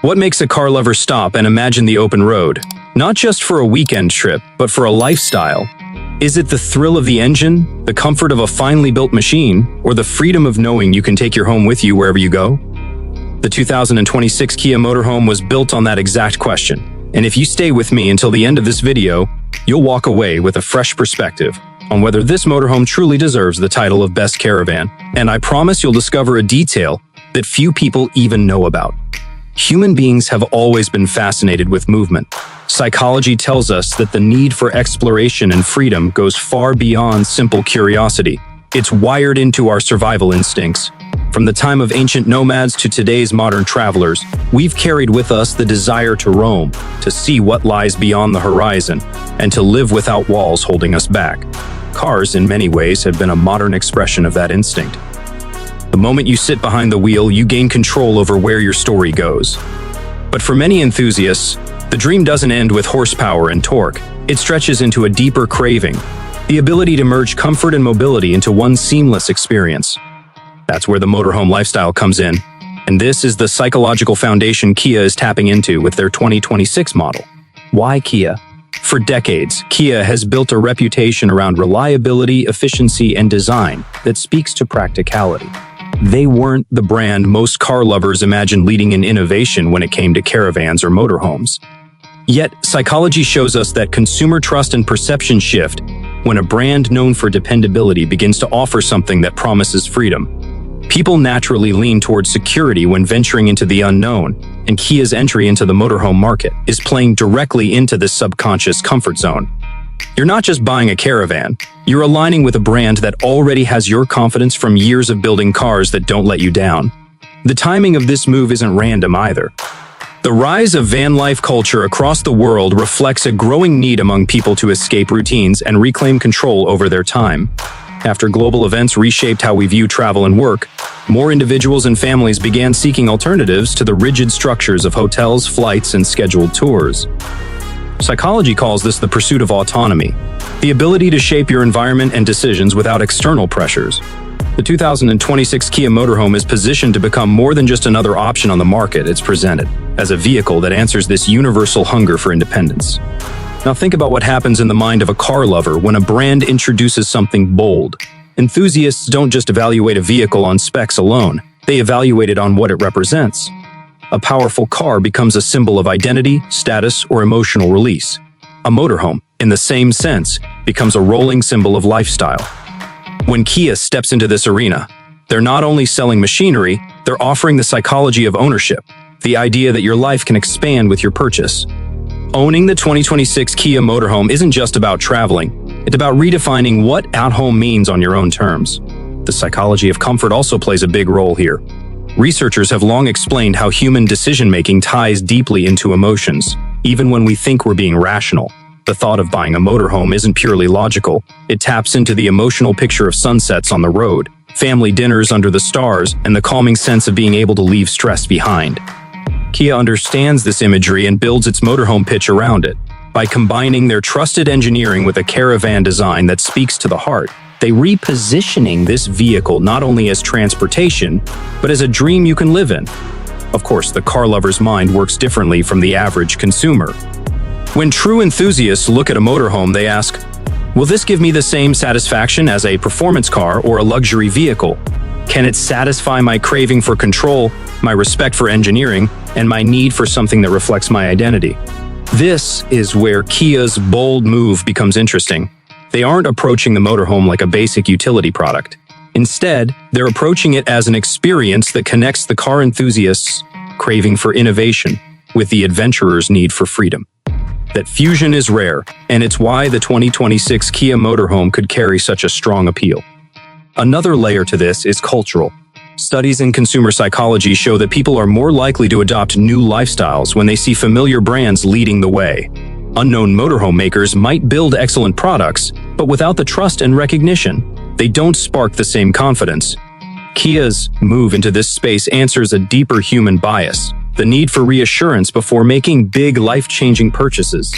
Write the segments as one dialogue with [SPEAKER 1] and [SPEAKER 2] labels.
[SPEAKER 1] What makes a car lover stop and imagine the open road? Not just for a weekend trip, but for a lifestyle. Is it the thrill of the engine, the comfort of a finely built machine, or the freedom of knowing you can take your home with you wherever you go? The 2026 Kia Motorhome was built on that exact question. And if you stay with me until the end of this video, you'll walk away with a fresh perspective on whether this motorhome truly deserves the title of Best Caravan. And I promise you'll discover a detail that few people even know about. Human beings have always been fascinated with movement. Psychology tells us that the need for exploration and freedom goes far beyond simple curiosity. It's wired into our survival instincts. From the time of ancient nomads to today's modern travelers, we've carried with us the desire to roam, to see what lies beyond the horizon, and to live without walls holding us back. Cars, in many ways, have been a modern expression of that instinct. The moment you sit behind the wheel, you gain control over where your story goes. But for many enthusiasts, the dream doesn't end with horsepower and torque. It stretches into a deeper craving, the ability to merge comfort and mobility into one seamless experience. That's where the motorhome lifestyle comes in, and this is the psychological foundation Kia is tapping into with their 2026 model. Why Kia? For decades, Kia has built a reputation around reliability, efficiency, and design that speaks to practicality. They weren't the brand most car lovers imagined leading in innovation when it came to caravans or motorhomes. Yet, psychology shows us that consumer trust and perception shift when a brand known for dependability begins to offer something that promises freedom. People naturally lean towards security when venturing into the unknown, and Kia's entry into the motorhome market is playing directly into this subconscious comfort zone. You're not just buying a caravan, you're aligning with a brand that already has your confidence from years of building cars that don't let you down. The timing of this move isn't random either. The rise of van life culture across the world reflects a growing need among people to escape routines and reclaim control over their time. After global events reshaped how we view travel and work, more individuals and families began seeking alternatives to the rigid structures of hotels, flights, and scheduled tours. Psychology calls this the pursuit of autonomy, the ability to shape your environment and decisions without external pressures. The 2026 Kia Motorhome is positioned to become more than just another option on the market. It's presented as a vehicle that answers this universal hunger for independence. Now think about what happens in the mind of a car lover when a brand introduces something bold. Enthusiasts don't just evaluate a vehicle on specs alone, they evaluate it on what it represents. A powerful car becomes a symbol of identity, status, or emotional release. A motorhome, in the same sense, becomes a rolling symbol of lifestyle. When Kia steps into this arena, they're not only selling machinery, they're offering the psychology of ownership, the idea that your life can expand with your purchase. Owning the 2026 Kia Motorhome isn't just about traveling, it's about redefining what at home means on your own terms. The psychology of comfort also plays a big role here. Researchers have long explained how human decision-making ties deeply into emotions, even when we think we're being rational. The thought of buying a motorhome isn't purely logical. It taps into the emotional picture of sunsets on the road, family dinners under the stars, and the calming sense of being able to leave stress behind. Kia understands this imagery and builds its motorhome pitch around it. By combining their trusted engineering with a caravan design that speaks to the heart, they're repositioning this vehicle not only as transportation, but as a dream you can live in. Of course, the car lover's mind works differently from the average consumer. When true enthusiasts look at a motorhome, they ask, will this give me the same satisfaction as a performance car or a luxury vehicle? Can it satisfy my craving for control, my respect for engineering, and my need for something that reflects my identity? This is where Kia's bold move becomes interesting. They aren't approaching the motorhome like a basic utility product. Instead, they're approaching it as an experience that connects the car enthusiast's craving for innovation with the adventurer's need for freedom. That fusion is rare, and it's why the 2026 Kia Motorhome could carry such a strong appeal. Another layer to this is cultural. Studies in consumer psychology show that people are more likely to adopt new lifestyles when they see familiar brands leading the way. Unknown motorhome makers might build excellent products, but without the trust and recognition, they don't spark the same confidence. Kia's move into this space answers a deeper human bias, the need for reassurance before making big, life-changing purchases.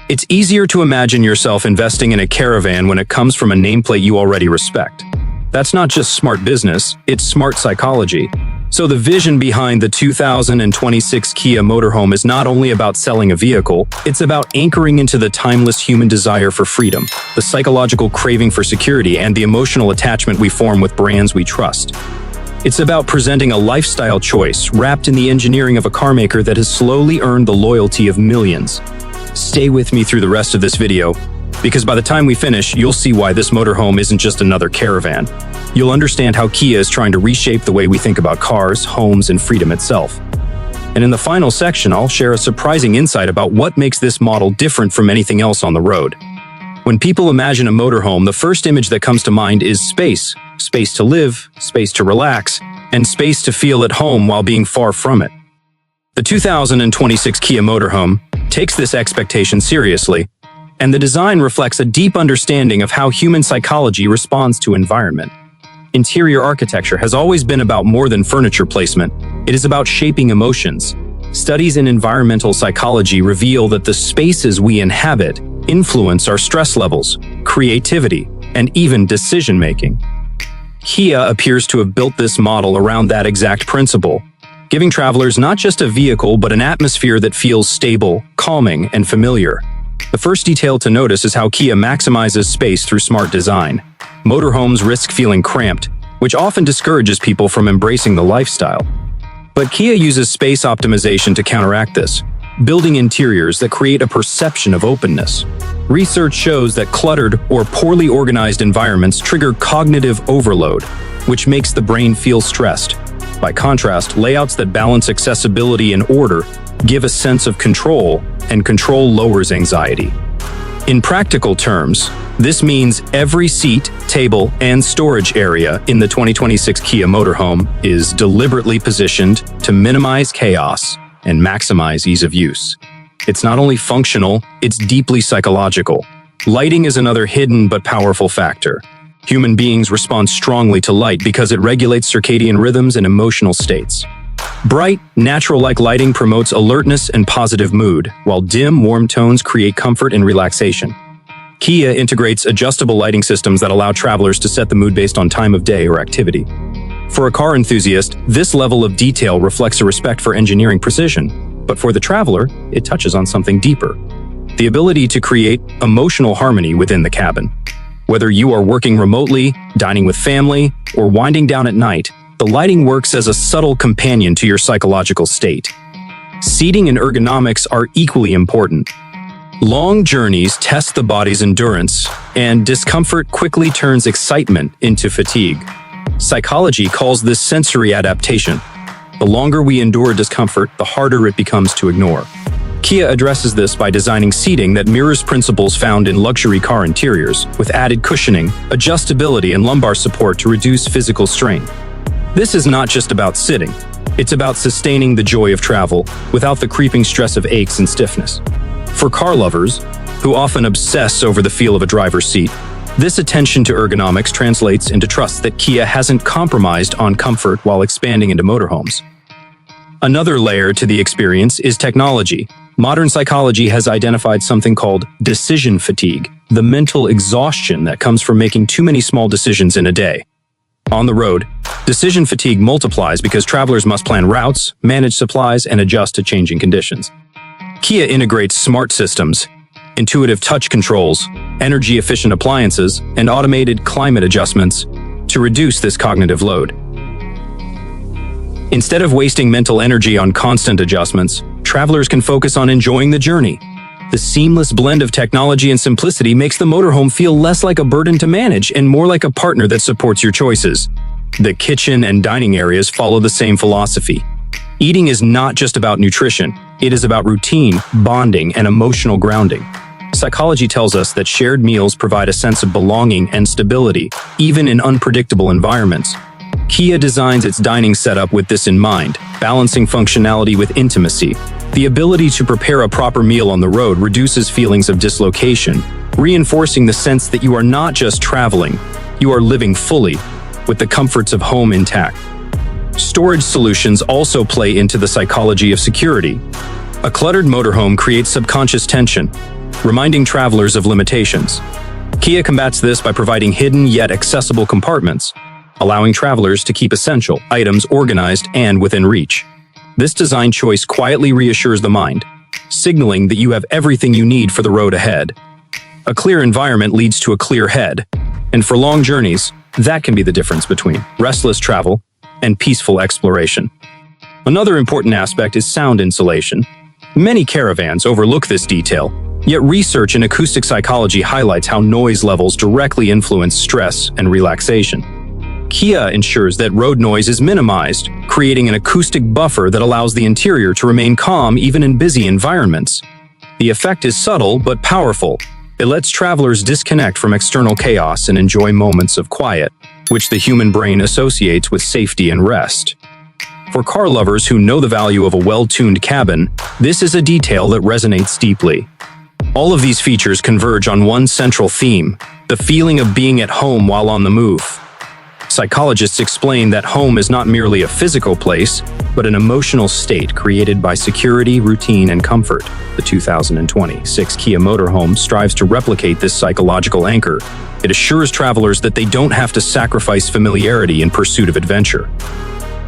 [SPEAKER 1] It's easier to imagine yourself investing in a caravan when it comes from a nameplate you already respect. That's not just smart business, it's smart psychology. So the vision behind the 2026 Kia Motorhome is not only about selling a vehicle, it's about anchoring into the timeless human desire for freedom, the psychological craving for security, and the emotional attachment we form with brands we trust. It's about presenting a lifestyle choice wrapped in the engineering of a carmaker that has slowly earned the loyalty of millions. Stay with me through the rest of this video, because by the time we finish, you'll see why this motorhome isn't just another caravan. You'll understand how Kia is trying to reshape the way we think about cars, homes, and freedom itself. And in the final section, I'll share a surprising insight about what makes this model different from anything else on the road. When people imagine a motorhome, the first image that comes to mind is space. Space to live, space to relax, and space to feel at home while being far from it. The 2026 Kia Motorhome takes this expectation seriously, and the design reflects a deep understanding of how human psychology responds to environment. Interior architecture has always been about more than furniture placement. It is about shaping emotions. Studies in environmental psychology reveal that the spaces we inhabit influence our stress levels, creativity, and even decision-making. Kia appears to have built this model around that exact principle, giving travelers not just a vehicle but an atmosphere that feels stable, calming, and familiar. The first detail to notice is how Kia maximizes space through smart design. Motorhomes risk feeling cramped, which often discourages people from embracing the lifestyle. But Kia uses space optimization to counteract this, building interiors that create a perception of openness. Research shows that cluttered or poorly organized environments trigger cognitive overload, which makes the brain feel stressed. By contrast, layouts that balance accessibility and order give a sense of control, and control lowers anxiety. In practical terms, this means every seat, table, and storage area in the 2026 Kia Motorhome is deliberately positioned to minimize chaos and maximize ease of use. It's not only functional, it's deeply psychological. Lighting is another hidden but powerful factor. Human beings respond strongly to light because it regulates circadian rhythms and emotional states. Bright, natural-like lighting promotes alertness and positive mood, while dim, warm tones create comfort and relaxation. Kia integrates adjustable lighting systems that allow travelers to set the mood based on time of day or activity. For a car enthusiast, this level of detail reflects a respect for engineering precision, but for the traveler, it touches on something deeper: the ability to create emotional harmony within the cabin. Whether you are working remotely, dining with family, or winding down at night, the lighting works as a subtle companion to your psychological state. Seating and ergonomics are equally important. Long journeys test the body's endurance, and discomfort quickly turns excitement into fatigue. Psychology calls this sensory adaptation. The longer we endure discomfort, the harder it becomes to ignore. Kia addresses this by designing seating that mirrors principles found in luxury car interiors, with added cushioning, adjustability, and lumbar support to reduce physical strain. This is not just about sitting. It's about sustaining the joy of travel without the creeping stress of aches and stiffness. For car lovers, who often obsess over the feel of a driver's seat, this attention to ergonomics translates into trust that Kia hasn't compromised on comfort while expanding into motorhomes. Another layer to the experience is technology. Modern psychology has identified something called decision fatigue, the mental exhaustion that comes from making too many small decisions in a day. On the road, decision fatigue multiplies because travelers must plan routes, manage supplies, and adjust to changing conditions. Kia integrates smart systems, intuitive touch controls, energy-efficient appliances, and automated climate adjustments to reduce this cognitive load. Instead of wasting mental energy on constant adjustments, travelers can focus on enjoying the journey. The seamless blend of technology and simplicity makes the motorhome feel less like a burden to manage and more like a partner that supports your choices. The kitchen and dining areas follow the same philosophy. Eating is not just about nutrition, it is about routine, bonding, and emotional grounding. Psychology tells us that shared meals provide a sense of belonging and stability, even in unpredictable environments. Kia designs its dining setup with this in mind, balancing functionality with intimacy. The ability to prepare a proper meal on the road reduces feelings of dislocation, reinforcing the sense that you are not just traveling, you are living fully, with the comforts of home intact. Storage solutions also play into the psychology of security. A cluttered motorhome creates subconscious tension, reminding travelers of limitations. Kia combats this by providing hidden yet accessible compartments. allowing travelers to keep essential items organized and within reach. This design choice quietly reassures the mind, signaling that you have everything you need for the road ahead. A clear environment leads to a clear head, and for long journeys, that can be the difference between restless travel and peaceful exploration. Another important aspect is sound insulation. Many caravans overlook this detail, yet research in acoustic psychology highlights how noise levels directly influence stress and relaxation. Kia ensures that road noise is minimized, creating an acoustic buffer that allows the interior to remain calm even in busy environments. The effect is subtle but powerful. It lets travelers disconnect from external chaos and enjoy moments of quiet, which the human brain associates with safety and rest. For car lovers who know the value of a well-tuned cabin, this is a detail that resonates deeply. All of these features converge on one central theme: the feeling of being at home while on the move. Psychologists explain that home is not merely a physical place, but an emotional state created by security, routine, and comfort. The 2026 Kia Motorhome strives to replicate this psychological anchor. It assures travelers that they don't have to sacrifice familiarity in pursuit of adventure.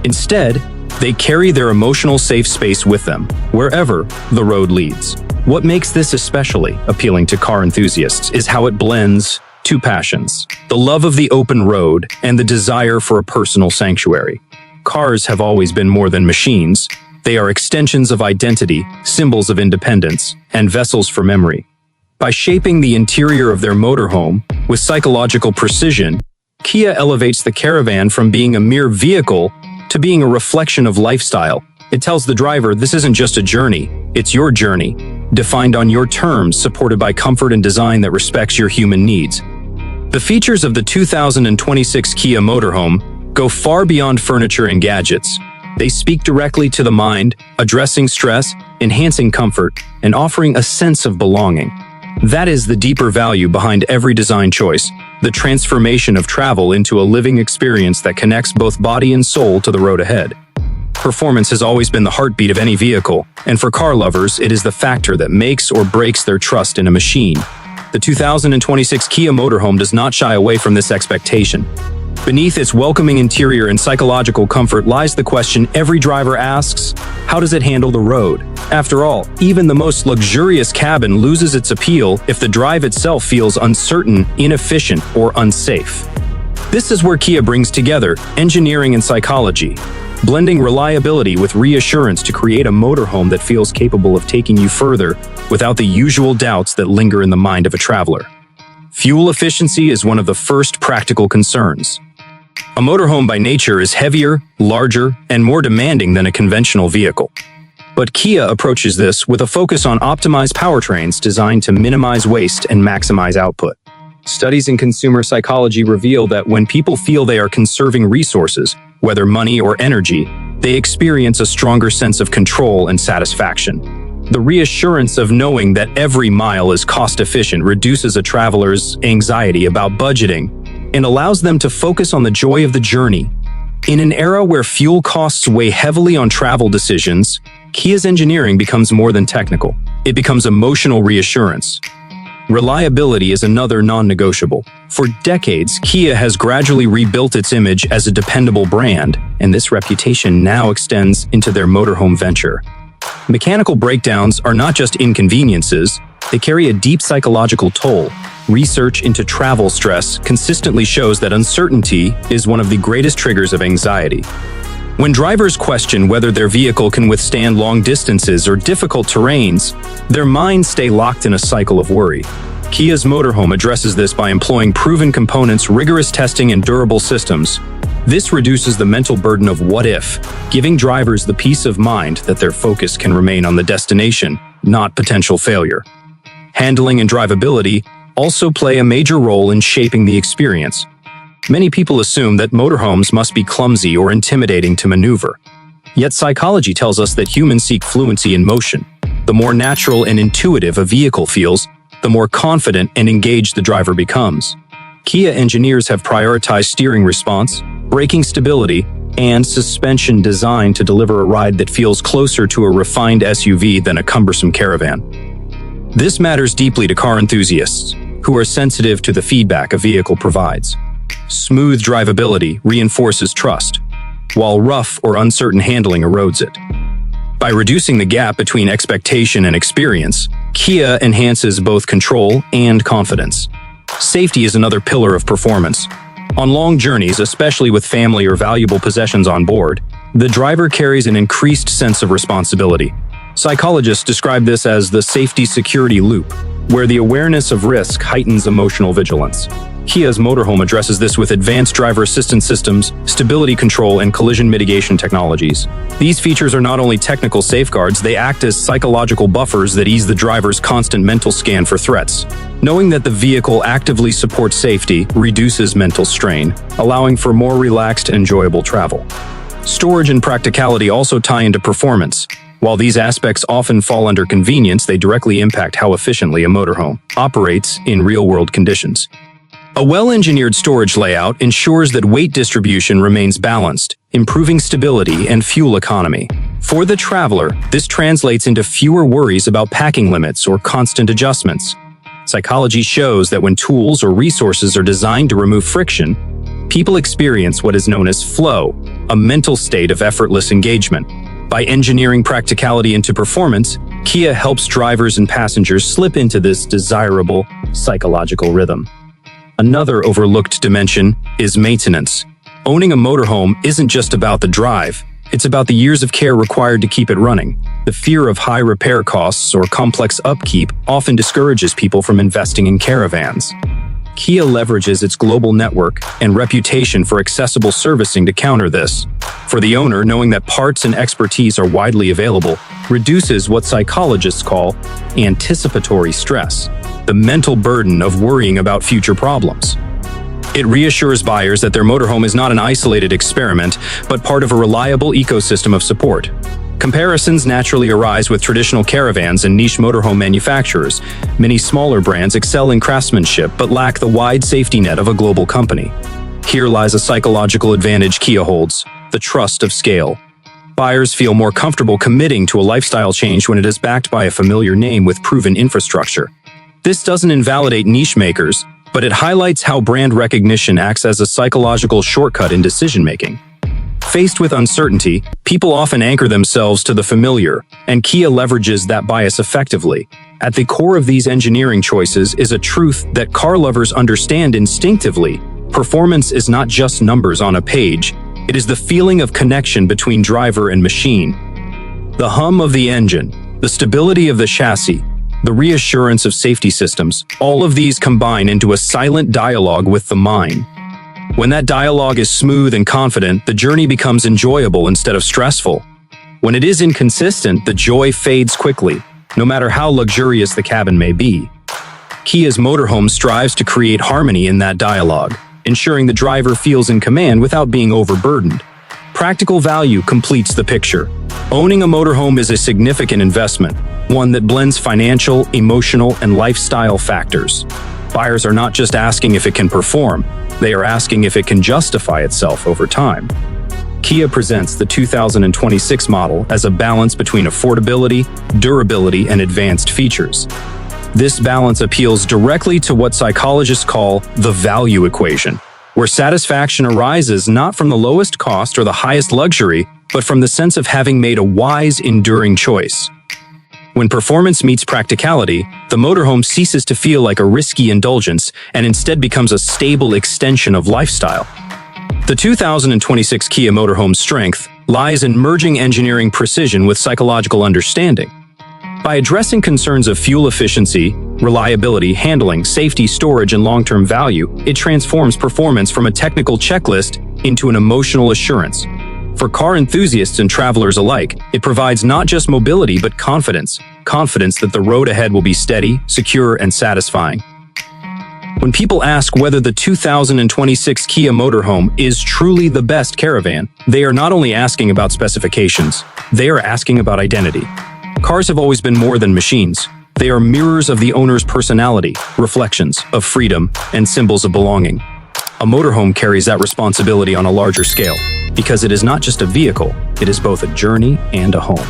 [SPEAKER 1] Instead, they carry their emotional safe space with them, wherever the road leads. What makes this especially appealing to car enthusiasts is how it blends two passions: the love of the open road and the desire for a personal sanctuary. Cars have always been more than machines. They are extensions of identity, symbols of independence, and vessels for memory. By shaping the interior of their motorhome with psychological precision, Kia elevates the Caravan from being a mere vehicle to being a reflection of lifestyle. It tells the driver this isn't just a journey, it's your journey, defined on your terms, supported by comfort and design that respects your human needs. The features of the 2026 Kia Motorhome go far beyond furniture and gadgets. They speak directly to the mind, addressing stress, enhancing comfort, and offering a sense of belonging. That is the deeper value behind every design choice: the transformation of travel into a living experience that connects both body and soul to the road ahead. Performance has always been the heartbeat of any vehicle, and for car lovers, it is the factor that makes or breaks their trust in a machine. The 2026 Kia Motorhome does not shy away from this expectation. Beneath its welcoming interior and psychological comfort lies the question every driver asks: how does it handle the road? After all, even the most luxurious cabin loses its appeal if the drive itself feels uncertain, inefficient, or unsafe. This is where Kia brings together engineering and psychology, blending reliability with reassurance to create a motorhome that feels capable of taking you further without the usual doubts that linger in the mind of a traveler. Fuel efficiency is one of the first practical concerns. A motorhome by nature is heavier, larger, and more demanding than a conventional vehicle. But Kia approaches this with a focus on optimized powertrains designed to minimize waste and maximize output. Studies in consumer psychology reveal that when people feel they are conserving resources, whether money or energy, they experience a stronger sense of control and satisfaction. The reassurance of knowing that every mile is cost-efficient reduces a traveler's anxiety about budgeting and allows them to focus on the joy of the journey. In an era where fuel costs weigh heavily on travel decisions, Kia's engineering becomes more than technical. It becomes emotional reassurance. Reliability is another non-negotiable. For decades, Kia has gradually rebuilt its image as a dependable brand, and this reputation now extends into their motorhome venture. Mechanical breakdowns are not just inconveniences, they carry a deep psychological toll. Research into travel stress consistently shows that uncertainty is one of the greatest triggers of anxiety. When drivers question whether their vehicle can withstand long distances or difficult terrains, their minds stay locked in a cycle of worry. Kia's motorhome addresses this by employing proven components, rigorous testing, and durable systems. This reduces the mental burden of what if, giving drivers the peace of mind that their focus can remain on the destination, not potential failure. Handling and drivability also play a major role in shaping the experience. Many people assume that motorhomes must be clumsy or intimidating to maneuver. Yet psychology tells us that humans seek fluency in motion. The more natural and intuitive a vehicle feels, the more confident and engaged the driver becomes. Kia engineers have prioritized steering response, braking stability, and suspension design to deliver a ride that feels closer to a refined SUV than a cumbersome Caravan. This matters deeply to car enthusiasts, who are sensitive to the feedback a vehicle provides. Smooth drivability reinforces trust, while rough or uncertain handling erodes it. By reducing the gap between expectation and experience, Kia enhances both control and confidence. Safety is another pillar of performance. On long journeys, especially with family or valuable possessions on board, the driver carries an increased sense of responsibility. Psychologists describe this as the safety-security loop, where the awareness of risk heightens emotional vigilance. Kia's motorhome addresses this with advanced driver assistance systems, stability control, and collision mitigation technologies. These features are not only technical safeguards, they act as psychological buffers that ease the driver's constant mental scan for threats. Knowing that the vehicle actively supports safety reduces mental strain, allowing for more relaxed and enjoyable travel. Storage and practicality also tie into performance. While these aspects often fall under convenience, they directly impact how efficiently a motorhome operates in real-world conditions. A well-engineered storage layout ensures that weight distribution remains balanced, improving stability and fuel economy. For the traveler, this translates into fewer worries about packing limits or constant adjustments. Psychology shows that when tools or resources are designed to remove friction, people experience what is known as flow, a mental state of effortless engagement. By engineering practicality into performance, Kia helps drivers and passengers slip into this desirable psychological rhythm. Another overlooked dimension is maintenance. Owning a motorhome isn't just about the drive, it's about the years of care required to keep it running. The fear of high repair costs or complex upkeep often discourages people from investing in caravans. Kia leverages its global network and reputation for accessible servicing to counter this. For the owner, knowing that parts and expertise are widely available reduces what psychologists call anticipatory stress, the mental burden of worrying about future problems. It reassures buyers that their motorhome is not an isolated experiment, but part of a reliable ecosystem of support. Comparisons naturally arise with traditional caravans and niche motorhome manufacturers. Many smaller brands excel in craftsmanship but lack the wide safety net of a global company. Here lies a psychological advantage Kia holds: the trust of scale. Buyers feel more comfortable committing to a lifestyle change when it is backed by a familiar name with proven infrastructure. This doesn't invalidate niche makers, but it highlights how brand recognition acts as a psychological shortcut in decision-making. Faced with uncertainty, people often anchor themselves to the familiar, and Kia leverages that bias effectively. At the core of these engineering choices is a truth that car lovers understand instinctively: performance is not just numbers on a page, it is the feeling of connection between driver and machine. The hum of the engine, the stability of the chassis, the reassurance of safety systems, all of these combine into a silent dialogue with the mind. When that dialogue is smooth and confident, the journey becomes enjoyable instead of stressful. When it is inconsistent, the joy fades quickly, no matter how luxurious the cabin may be. Kia's motorhome strives to create harmony in that dialogue, ensuring the driver feels in command without being overburdened. Practical value completes the picture. Owning a motorhome is a significant investment, one that blends financial, emotional, and lifestyle factors. Buyers are not just asking if it can perform, they are asking if it can justify itself over time. Kia presents the 2026 model as a balance between affordability, durability, and advanced features. This balance appeals directly to what psychologists call the value equation, where satisfaction arises not from the lowest cost or the highest luxury, but from the sense of having made a wise, enduring choice. When performance meets practicality, the motorhome ceases to feel like a risky indulgence and instead becomes a stable extension of lifestyle. The 2026 Kia Motorhome's strength lies in merging engineering precision with psychological understanding. By addressing concerns of fuel efficiency, reliability, handling, safety, storage, and long-term value, it transforms performance from a technical checklist into an emotional assurance. For car enthusiasts and travelers alike, it provides not just mobility but confidence that the road ahead will be steady, secure, and satisfying. When people ask whether the 2026 Kia Motorhome is truly the best caravan, they are not only asking about specifications, they are asking about identity. Cars have always been more than machines. They are mirrors of the owner's personality, reflections of freedom, and symbols of belonging. A motorhome carries that responsibility on a larger scale, because it is not just a vehicle, it is both a journey and a home.